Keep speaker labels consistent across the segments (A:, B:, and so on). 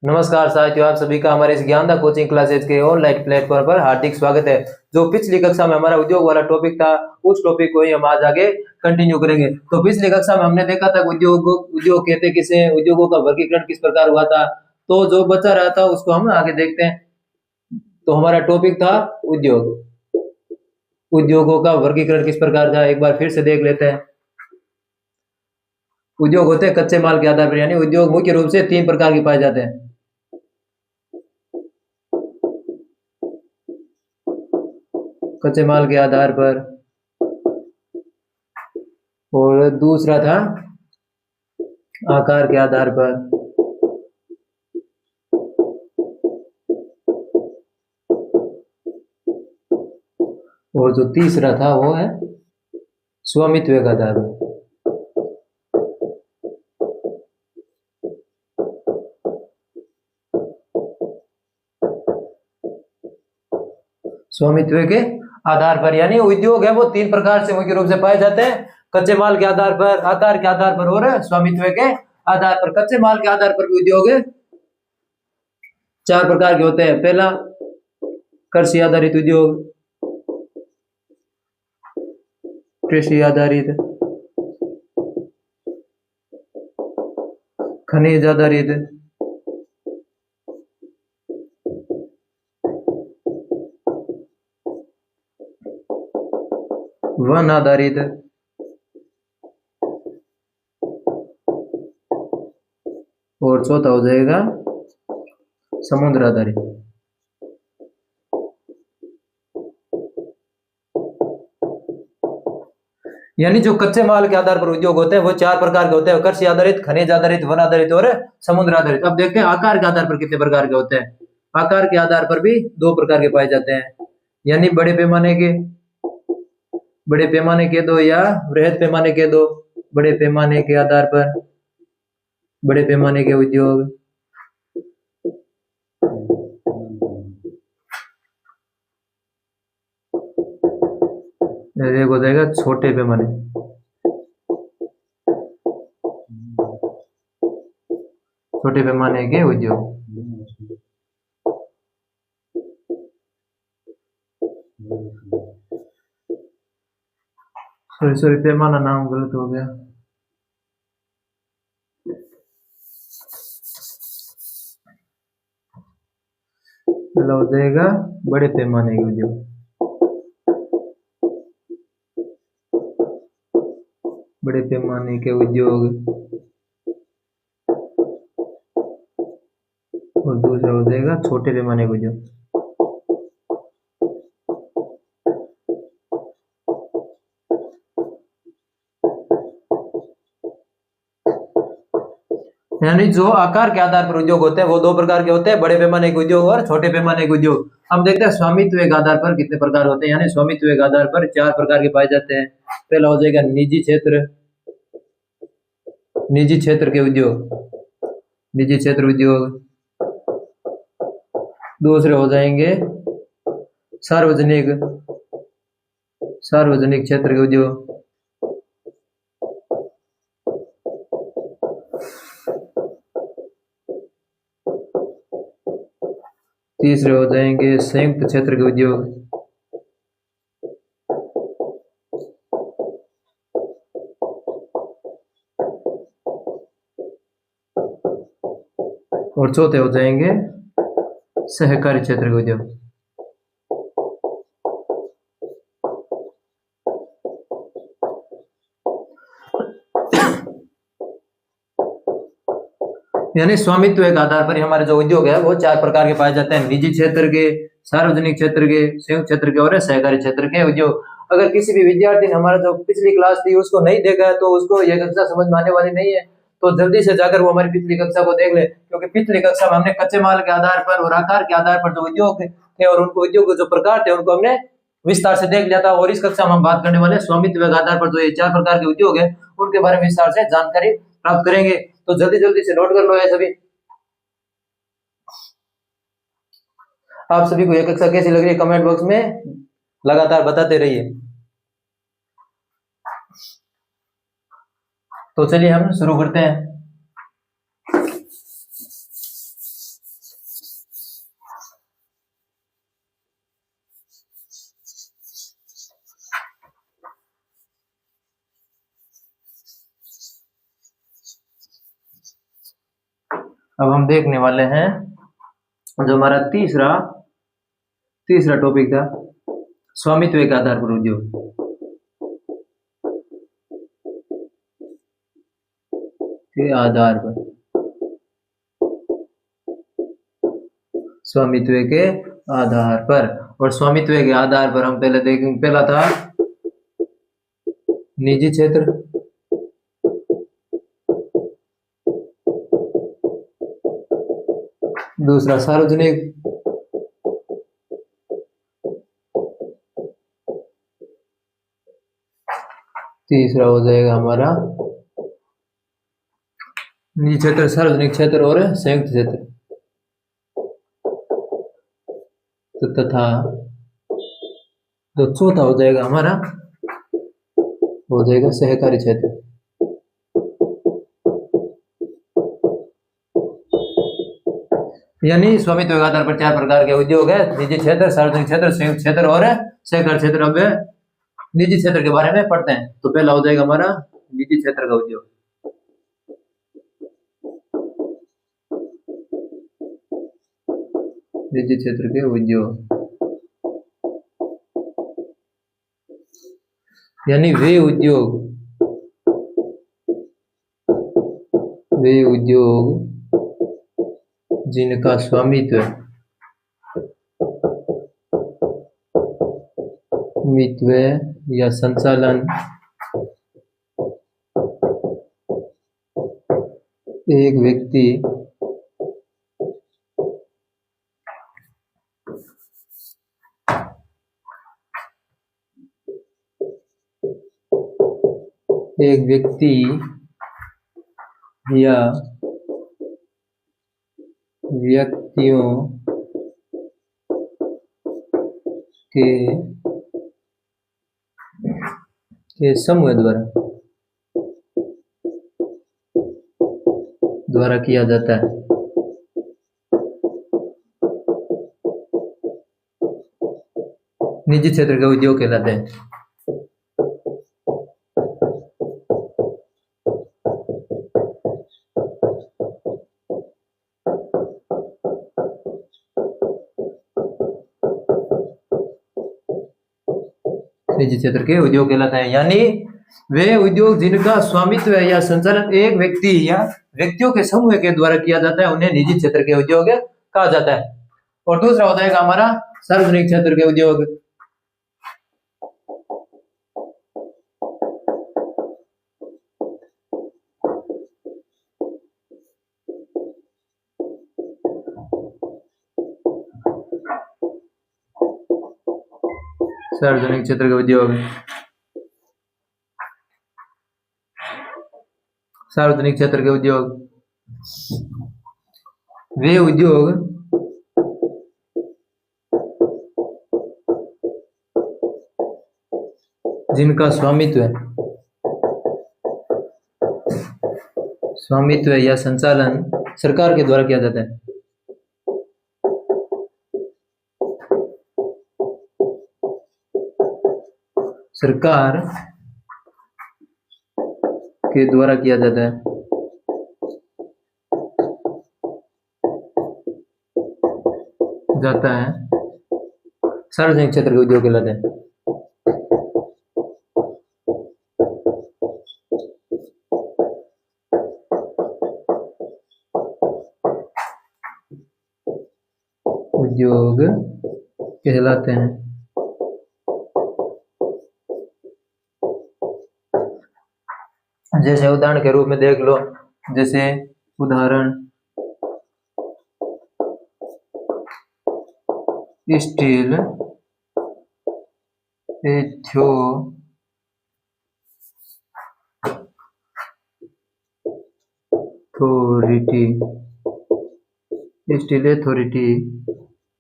A: नमस्कार साथियों, आप सभी का हमारे इस ज्ञानदा कोचिंग क्लासेज के ऑनलाइन प्लेटफॉर्म पर हार्दिक स्वागत है। जो पिछली कक्षा में हमारा उद्योग वाला टॉपिक था, उस टॉपिक को ही हम आज आगे कंटिन्यू करेंगे। तो पिछली कक्षा में हमने देखा था उद्योग कहते किसे, उद्योगों का वर्गीकरण किस प्रकार हुआ था। तो जो बचा रहा था उसको हम आगे देखते हैं। तो हमारा टॉपिक था उद्योग। उद्योगों का वर्गीकरण किस प्रकार था, एक बार फिर से देख लेते हैं। उद्योग होते हैं कच्चे माल के आधार पर, यानी उद्योग मुख्य रूप से तीन प्रकार के पाए जाते हैं। कच्चे माल के आधार पर, और दूसरा था आकार के आधार पर, और जो तीसरा था वो है स्वामित्व के आधार पर। स्वामित्व के आधार पर, यानी उद्योग है वो तीन प्रकार से मुख्य रूप से पाए जाते हैं। कच्चे माल के आधार पर, आकार के आधार पर और स्वामित्व के आधार पर। कच्चे माल के आधार पर भी उद्योग चार प्रकार के होते हैं। पहला कृषि आधारित उद्योग, कृषि आधारित, खनिज आधारित, वन आधारित, और चौथा हो जाएगा समुद्र आधारित। यानी जो कच्चे माल के आधार पर उद्योग होते हैं वो चार प्रकार के होते हैं: कृषि आधारित, खनिज आधारित, वन आधारित और समुद्र आधारित। अब देखते हैं आकार के आधार पर कितने प्रकार के होते हैं। आकार के आधार पर भी दो प्रकार के पाए जाते हैं, यानी बड़े पैमाने के दो या वृहद पैमाने के दो। बड़े पैमाने के आधार पर बड़े पैमाने के उद्योग, एक हो जाएगा छोटे पैमाने, छोटे पैमाने के उद्योग। सॉरी पैमाना नाम गलत हो गया। पहला हो जाएगा बड़े पैमाने के उद्योग। बड़े पैमाने के उद्योग, और दूसरा हो जाएगा छोटे पैमाने के उद्योग। यानी जो आकार के आधार पर उद्योग होते हैं वो दो प्रकार के होते हैं: बड़े पैमाने के उद्योग और छोटे पैमाने के उद्योग। हम देखते हैं स्वामित्व के आधार पर कितने प्रकार होते हैं। यानी स्वामित्व के आधार पर चार प्रकार के पाए जाते हैं। पहला हो जाएगा निजी क्षेत्र, निजी क्षेत्र के उद्योग, निजी क्षेत्र उद्योग। दूसरे हो जाएंगे सार्वजनिक, सार्वजनिक क्षेत्र के उद्योग। तीसरे हो जाएंगे संयुक्त क्षेत्र के उद्योग। और चौथे हो जाएंगे सहकारी क्षेत्र के उद्योग। यानी स्वामित्व के आधार पर हमारे जो उद्योग है वो चार प्रकार के पाए जाते हैं: निजी क्षेत्र के, सार्वजनिक क्षेत्र के, संयुक्त क्षेत्र के और सहकारी क्षेत्र के उद्योग। अगर किसी भी विद्यार्थी ने हमारा जो पिछली क्लास थी उसको नहीं देखा है तो उसको यह कक्षा समझ में आने वाली नहीं है। तो जल्दी से जाकर वो हमारी पिछली कक्षा को देख ले, क्योंकि पिछली कक्षा में हमने कच्चे माल के आधार पर और आकार के आधार पर जो उद्योग थे और उनको उद्योग के जो प्रकार थे उनको हमने विस्तार से देख लिया था। और इस कक्षा में हम बात करने वाले स्वामित्व के आधार पर जो ये चार प्रकार के उद्योग है उनके बारे में विस्तार से जानकारी प्राप्त करेंगे। तो जल्दी जल्दी से नोट कर लो ये सभी। आप सभी को ये कक्षा कैसी लग रही है कमेंट बॉक्स में लगातार बताते रहिए। तो चलिए हम शुरू करते हैं। अब हम देखने वाले हैं जो हमारा तीसरा टॉपिक था, स्वामित्व के आधार पर उद्योग। के आधार पर, स्वामित्व के आधार पर, और स्वामित्व के आधार पर हम पहले देखेंगे, पहला था निजी क्षेत्र, दूसरा सार्वजनिक, तीसरा हो जाएगा हमारा निजी क्षेत्र, सार्वजनिक क्षेत्र और संयुक्त क्षेत्र, तो तथा जो चौथा हो जाएगा हमारा हो जाएगा सहकारी क्षेत्र। यानी स्वामित्व के आधार पर 4 प्रकार के उद्योग है, निजी क्षेत्र, सार्वजनिक क्षेत्र, संयुक्त क्षेत्र और सहकारी क्षेत्र। अब निजी क्षेत्र के बारे में पढ़ते हैं। तो पहला हो जाएगा हमारा निजी क्षेत्र का उद्योग। निजी क्षेत्र के उद्योग यानी वे उद्योग जिनका स्वामित्व या संचालन एक व्यक्ति या व्यक्तियों के समूह द्वारा किया जाता है। निजी क्षेत्र के उद्योग कहलाते हैं। निजी क्षेत्र के उद्योग कहलाते हैं, यानी वे उद्योग जिनका स्वामित्व या संचालन एक व्यक्ति या व्यक्तियों के समूह के द्वारा किया जाता है, उन्हें निजी क्षेत्र के उद्योग कहा जाता है। और दूसरा हो जाएगा हमारा सार्वजनिक क्षेत्र के उद्योग। सार्वजनिक क्षेत्र के उद्योग, सार्वजनिक क्षेत्र के उद्योग वे उद्योग जिनका स्वामित्व या संचालन सरकार के द्वारा किया जाता है। सरकार के द्वारा किया जाता है। सार्वजनिक क्षेत्र के उद्योग कहलाते हैं। उद्योग कहलाते हैं। जैसे उदाहरण के रूप में देख लो, जैसे उदाहरण steel authority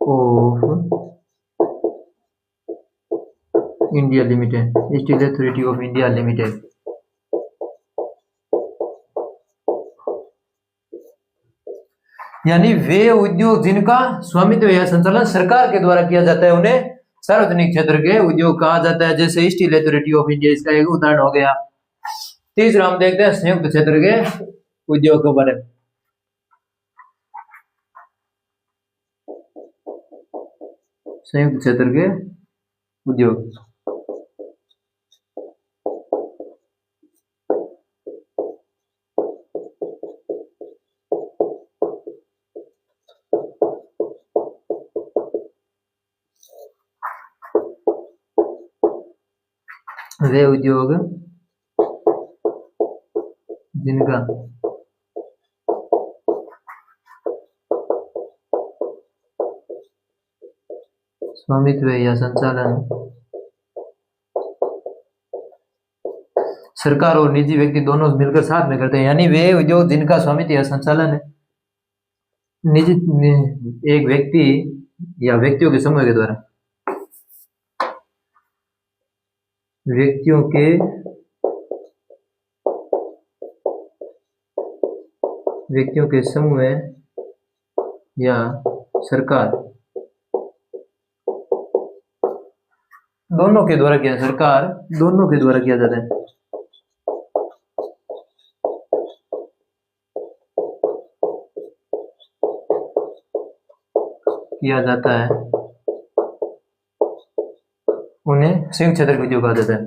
A: of India limited, steel authority of India limited. यानी वे उद्योग जिनका स्वामित्व या संचालन सरकार के द्वारा किया जाता है, उन्हें सार्वजनिक क्षेत्र के उद्योग कहा जाता है। जैसे स्टील अथॉरिटी ऑफ इंडिया, इसका एक उदाहरण हो गया। तीसरा हम देखते हैं संयुक्त क्षेत्र के उद्योग के बारे में। संयुक्त क्षेत्र के उद्योग। वे उद्योग जिनका स्वामित्व या संचालन सरकार और निजी व्यक्ति दोनों मिलकर साथ में करते हैं, यानी वे उद्योग जिनका स्वामित्व या संचालन निजी एक व्यक्ति या व्यक्तियों के समूह के द्वारा, व्यक्तियों के समूह या सरकार दोनों के द्वारा किया, सरकार दोनों के द्वारा किया जाता है। उन्हें संयुक्त क्षेत्र के उद्योग कहा जाता है।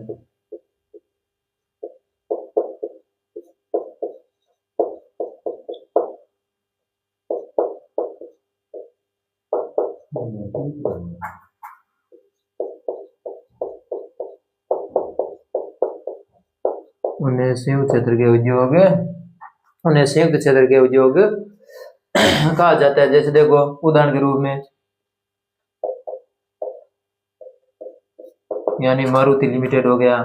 A: उन्हें संयुक्त क्षेत्र के उद्योग कहा जाता है। जैसे देखो उदाहरण के रूप में, यानी मारुति लिमिटेड हो गया,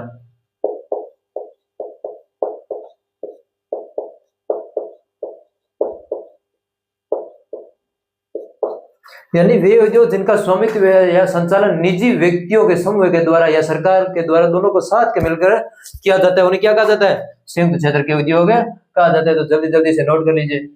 A: यानी वे उद्योग जिनका स्वामित्व या संचालन निजी व्यक्तियों के समूह के द्वारा या सरकार के द्वारा दोनों को साथ के मिलकर किया जाता है, उन्हें क्या कहा जाता है? संयुक्त क्षेत्र के उद्योग कहा जाता है। तो जल्दी जल्दी से नोट कर लीजिए।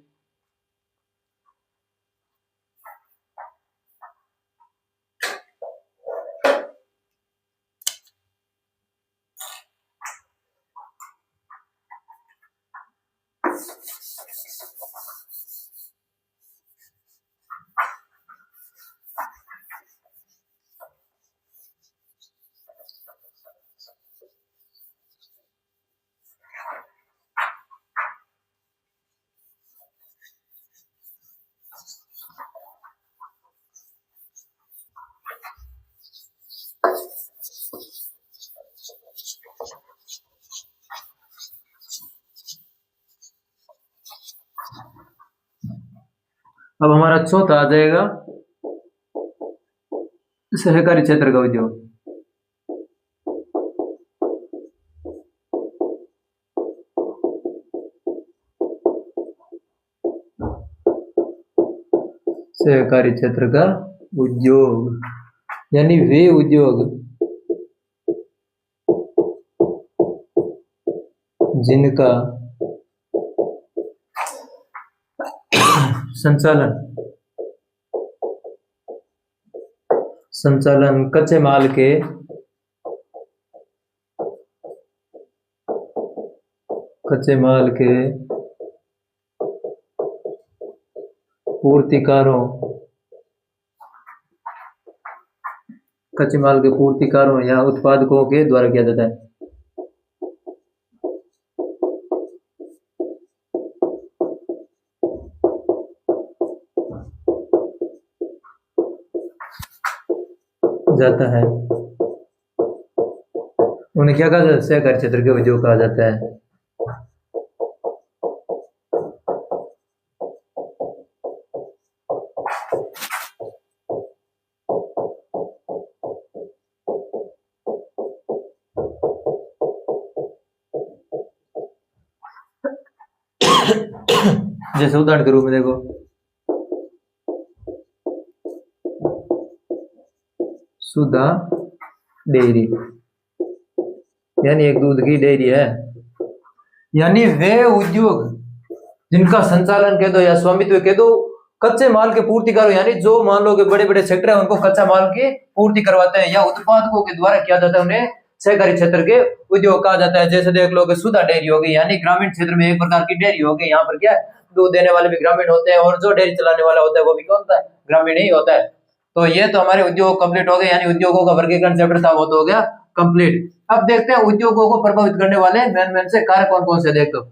A: अब हमारा चौथा आ जाएगा सहकारी क्षेत्र का उद्योग। सहकारी क्षेत्र का उद्योग यानी वे उद्योग जिनका संचालन कच्चे माल के पूर्तिकारों या उत्पादकों के द्वारा किया जाता है। उन्हें क्या कहा जाता है? सहकारी क्षेत्र के उद्योग कहा जाता है। जैसे उदाहरण के रूप में देखो, सुधा डेयरी यानी एक दूध की डेयरी है। यानी वे उद्योग जिनका संचालन कह दो या स्वामित्व कह दो कच्चे माल के पूर्तिकार, यानी जो मान लो कि बड़े बड़े सेक्टर है उनको कच्चा माल की पूर्ति करवाते हैं या उत्पादकों के द्वारा किया जाता है, उन्हें सहकारी क्षेत्र के उद्योग कहा जाता है। जैसे देख लो कि सुधा डेयरी हो गई, यानी ग्रामीण क्षेत्र में एक प्रकार की डेयरी हो गई। यहाँ पर क्या है, दूध देने वाले भी ग्रामीण होते हैं और जो डेयरी चलाने वाला होता है वो भी कौन होता है? ग्रामीण ही होता है। तो ये तो हमारे उद्योग कंप्लीट हो गए, यानी उद्योगों का वर्गीकरण चैप्टर था वो तो हो गया कंप्लीट। अब देखते हैं उद्योगों को प्रभावित करने वाले मेन से कारक कौन कौन से, देखो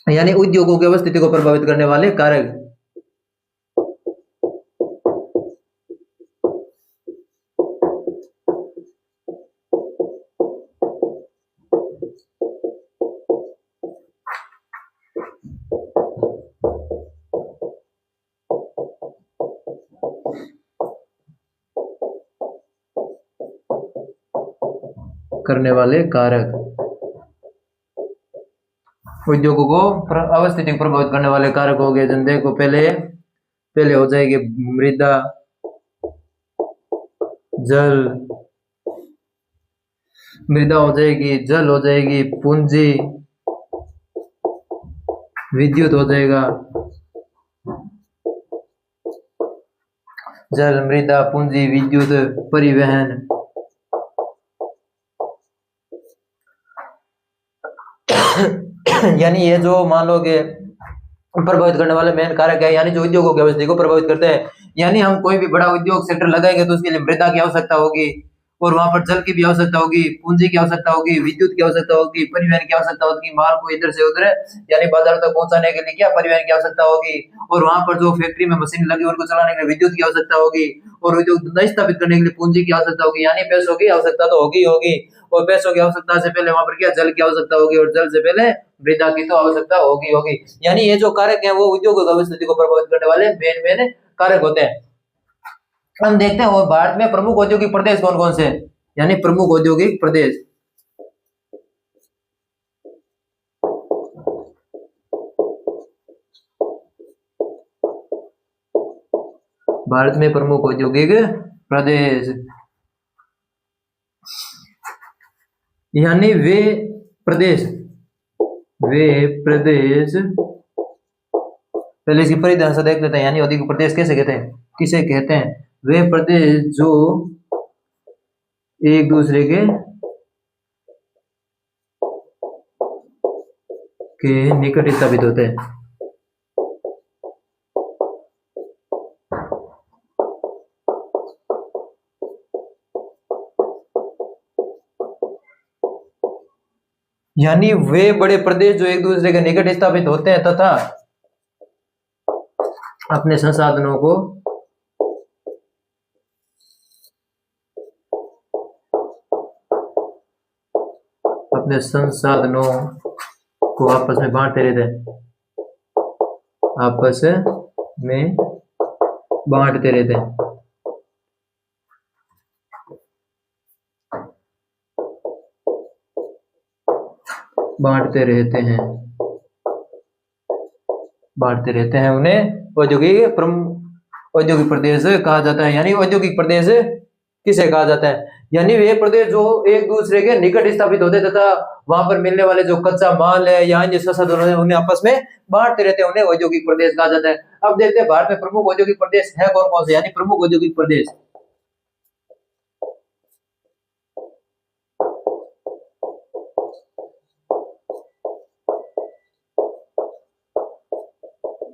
A: यानी उद्योगों की उपस्थिति को प्रभावित करने वाले कारक। करने वाले कारक, उद्योगों को अवस्थिति को प्रभावित करने वाले कारक हो गए। जन देखो पहले पहले हो जाएगी मृदा, जल, मृदा हो जाएगी, जल हो जाएगी, पूंजी, विद्युत हो जाएगा, जल, मृदा, पूंजी, विद्युत, परिवहन। यानी ये जो मान लो कि प्रभावित करने वाले मेन कारक है, यानी जो उद्योगों की अवस्थिति को प्रभावित करते हैं। यानी हम कोई भी बड़ा उद्योग सेक्टर लगाएंगे तो उसके लिए मृदा की आवश्यकता होगी, और वहां पर जल की भी आवश्यकता होगी, पूंजी की आवश्यकता होगी, विद्युत की आवश्यकता होगी, परिवहन की आवश्यकता होगी, माल को इधर से उधर यानी बाजार तक पहुंचाने के लिए क्या परिवहन की आवश्यकता होगी, और वहां पर जो फैक्ट्री में मशीन लगी उनको चलाने के लिए विद्युत की आवश्यकता होगी, और उद्योग धंधा स्थापित करने के लिए पूंजी की आवश्यकता होगी, यानी पैसों की आवश्यकता तो होगी होगी। और पैसों की आवश्यकता से पहले वहां पर क्या जल की आवश्यकता होगी, और जल से पहले मृदा की तो आवश्यकता होगी होगी। यानी ये जो कारक है वो उद्योग अवस्थिति को प्रभावित करने वाले मेन मेन कारक होते हैं। हम देखते हैं भारत में प्रमुख औद्योगिक प्रदेश कौन कौन से, यानी प्रमुख औद्योगिक प्रदेश। भारत में प्रमुख औद्योगिक प्रदेश, यानी प्रदेश वे प्रदेश, पहले इसकी परिभाषा देख लेते हैं। यानी औद्योगिक प्रदेश कैसे कहते हैं, किसे कहते हैं? वे प्रदेश जो एक दूसरे के निकट स्थापित होते हैं। यानी वे बड़े प्रदेश जो एक दूसरे के निकट स्थापित होते हैं तथा अपने संसाधनों को आपस में बांटते रहते हैं, आपस में बांटते रहते हैं। बांटते रहते हैं उन्हें औद्योगिक प्रदेश कहा जाता है। यानी औद्योगिक प्रदेश किसे कहा जाता है? यानी वे प्रदेश जो एक दूसरे के निकट स्थापित होते तथा वहां पर मिलने वाले जो कच्चा माल है या अन्य संसाधन है उन्हें आपस में बांटते रहते हैं, उन्हें औद्योगिक प्रदेश कहा जाता है। अब देखते हैं भारत में प्रमुख औद्योगिक प्रदेश है कौन कौन से, यानी प्रमुख औद्योगिक प्रदेश।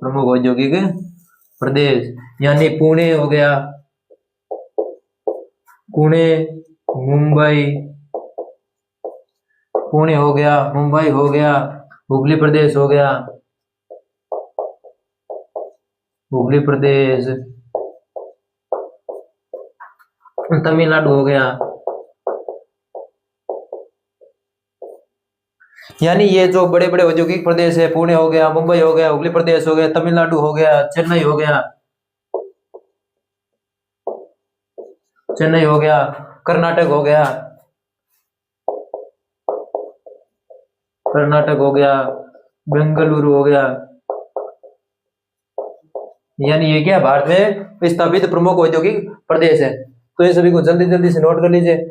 A: प्रमुख औद्योगिक प्रदेश, यानी पुणे हो गया, पुणे, मुंबई, पुणे हो गया, मुंबई हो गया, हुगली प्रदेश हो गया, हुगली प्रदेश, तमिलनाडु हो गया। यानी ये जो बड़े बड़े औद्योगिक प्रदेश है, पुणे हो गया, मुंबई हो गया, हुगली प्रदेश हो गया, तमिलनाडु हो गया, चेन्नई हो गया, कर्नाटक हो गया, बेंगलुरु हो गया। यानी ये क्या भारत में स्थापित प्रमुख औद्योगिक प्रदेश है। तो ये सभी को जल्दी जल्दी से नोट कर लीजिए।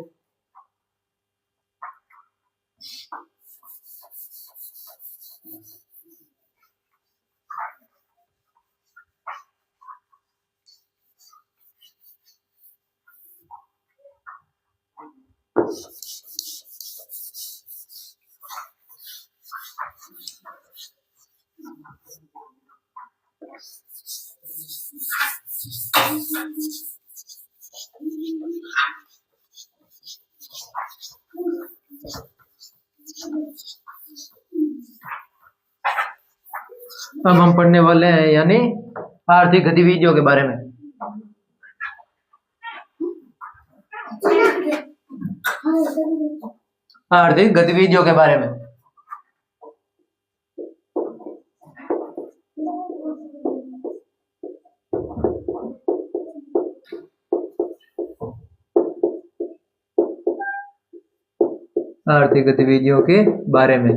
A: अब हम पढ़ने वाले हैं यानी आर्थिक गतिविधियों के बारे में। आर्थिक गतिविधियों के बारे में आर्थिक गतिविधियों के बारे में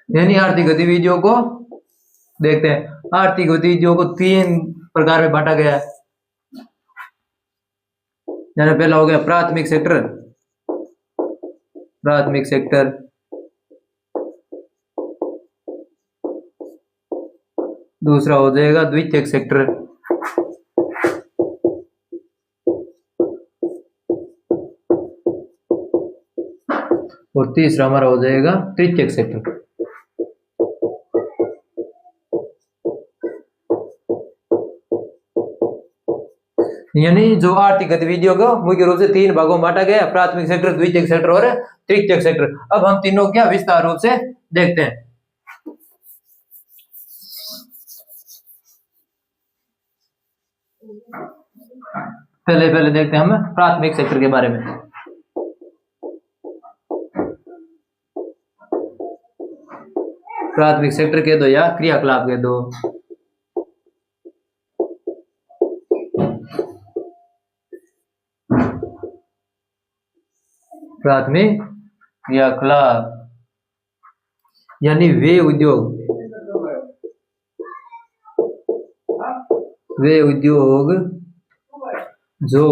A: यानी आर्थिक गतिविधियों को देखते हैं। आर्थिक गतिविधियों को 3 प्रकार में बांटा गया है। यानी पहला हो गया प्राथमिक सेक्टर, प्राथमिक सेक्टर, दूसरा हो जाएगा द्वितीयक सेक्टर, और तीसरा हमारा हो जाएगा तृतीयक सेक्टर। यानी जो आर्थिक गतिविधियों को मुख्य रूप से 3 भागों में बांटा गया, प्राथमिक सेक्टर, द्वितीयक सेक्टर और तृतीयक सेक्टर। अब हम तीनों क्या विस्तार रूप से देखते हैं। पहले देखते हैं हम प्राथमिक सेक्टर के बारे में। प्राथमिक सेक्टर कह दो या क्रियाकलाप कह दो। प्राथमिक क्रियाकलाप यानी वे उद्योग जो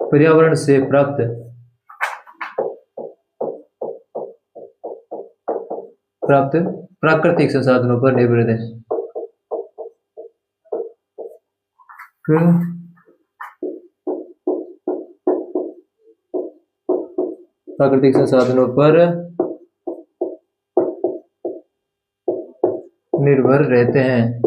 A: पर्यावरण से प्राप्त प्राकृतिक संसाधनों पर निर्भर है। प्राकृतिक संसाधनों पर निर्भर रहते हैं।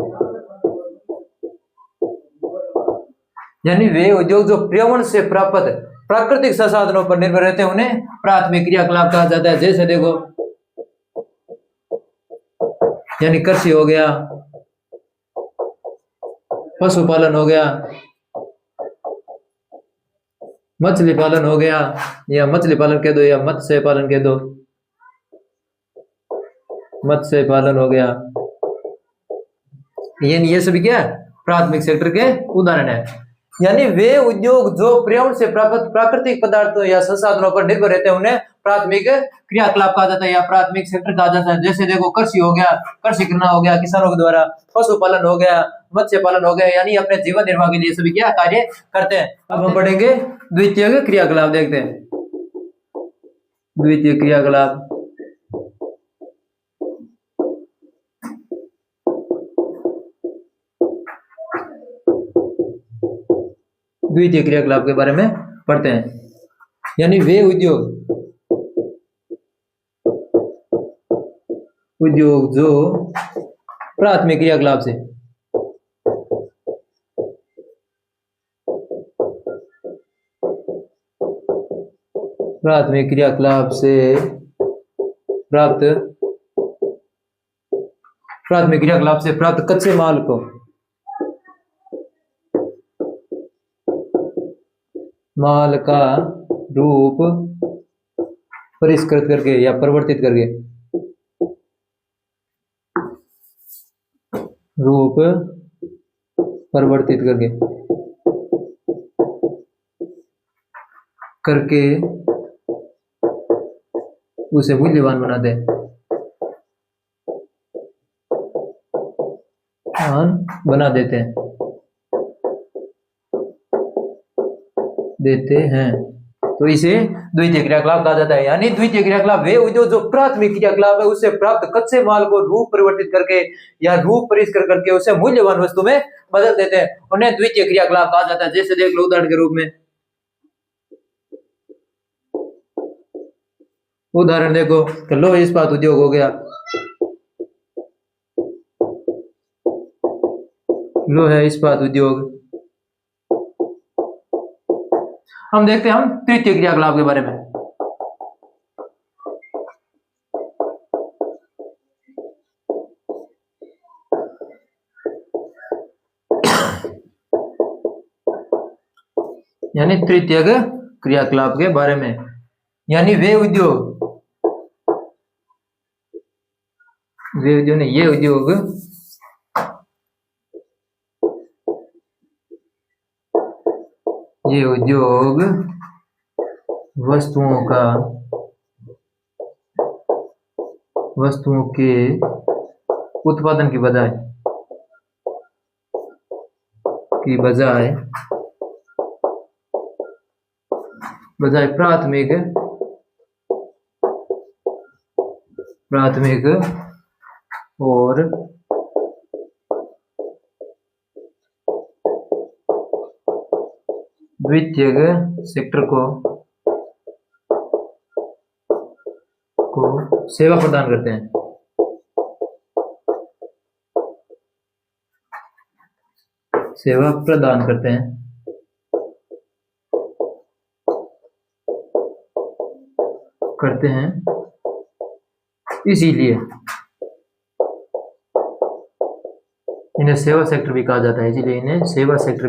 A: यानी वे उद्योग जो पर्यावरण से प्राप्त प्राकृतिक संसाधनों पर निर्भर रहते हैं उन्हें प्राथमिक क्रियाकलाप कहा जाता है। जैसे देखो, यानी कृषि हो गया, पशुपालन हो गया, मछली पालन हो गया, या मछली पालन कह दो या मत्स्य पालन कह दो, मत्स्य पालन हो गया। यानी ये सभी क्या प्राथमिक सेक्टर के उदाहरण है। यानी वे उद्योग जो पर्यावरण से प्राप्त प्राकृतिक पदार्थों या संसाधनों पर निर्भर रहते हैं उन्हें प्राथमिक क्रियाकलाप कहा जाता है या प्राथमिक सेक्टर कहा जाता है। जैसे देखो, कृषि हो गया, कृषि करना हो गया किसानों के द्वारा, पशुपालन हो गया, मत्स्य पालन हो गया, यानी अपने जीवन निर्वाह के लिए सभी क्या कार्य करते हैं। अब हम पढ़ेंगे द्वितीय क्रियाकलाप, देखते हैं द्वितीय क्रियाकलाप। द्वितीय क्रियाकलाप के बारे में पढ़ते हैं। यानी वे उद्योग जो प्राथमिक क्रियाकलाप से प्राप्त कच्चे माल को माल का रूप परिष्कृत करके या परिवर्तित करके उसे मूल्यवान बनाते हैं, बना देते हैं। तो इसे द्वितीय क्रियाकलाप कहा जाता है। यानी द्वितीय क्रियाकलाप वे उद्योग जो प्राथमिक क्रियाकलाप है उससे प्राप्त कच्चे माल को रूप परिवर्तित करके या रूप परिष्कृत करके उसे मूल्यवान वस्तु में बदल देते हैं, उन्हें द्वितीय क्रियाकलाप कहा जाता है। जैसे देख लो उदाहरण के रूप में, उदाहरण देखो तो लौह इस्पात उद्योग हो गया, लौह इस्पात उद्योग। हम देखते हैं हम तृतीय क्रियाकलाप के बारे में। यानी तृतीय क्रियाकलाप के बारे में, यानी वे उद्योग नहीं, ये उद्योग वस्तुओं के उत्पादन की बजाय प्राथमिक और द्वितीयक सेक्टर को सेवा प्रदान करते हैं। इसीलिए इन्हें सेवा सेक्टर भी कहा जाता है, सेवा सेक्टर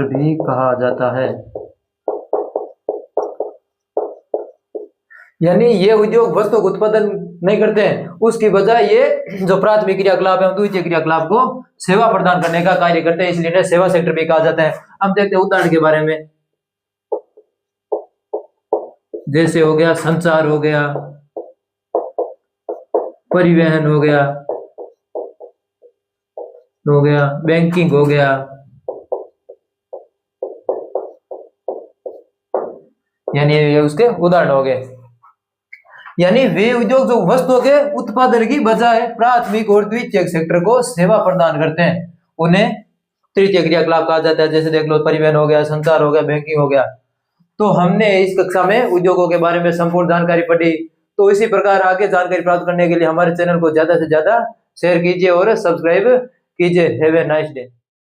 A: भी कहा जाता है। यानी ये उद्योग वस्तु का उत्पादन नहीं करते हैं, उसकी बजाय ये जो प्राथमिक क्रियाकलाप है द्वितीय क्रियाकलाप को सेवा प्रदान करने का कार्य करते हैं, इसलिए सेवा सेक्टर भी कहा जाता है। हम देखते हैं उदाहरण के बारे में, जैसे हो गया संचार हो गया, परिवहन हो गया, बैंकिंग हो गया, यानी ये उसके उदाहरण हो गए। यानी वे उद्योग जो वस्तुओं के उत्पादन की बजाय प्राथमिक और द्वितीयक सेक्टर को सेवा प्रदान करते हैं, उन्हें तृतीय क्रियाकलाप कहा जाता है। जैसे देख लो परिवहन हो गया, संचार हो गया, बैंकिंग हो गया। तो हमने इस कक्षा में उद्योगों के बारे में संपूर्ण जानकारी पढ़ी। तो इसी प्रकार आगे जानकारी प्राप्त करने के लिए हमारे चैनल को ज्यादा से ज्यादा शेयर कीजिए और सब्सक्राइब कीजिए। Have a nice day.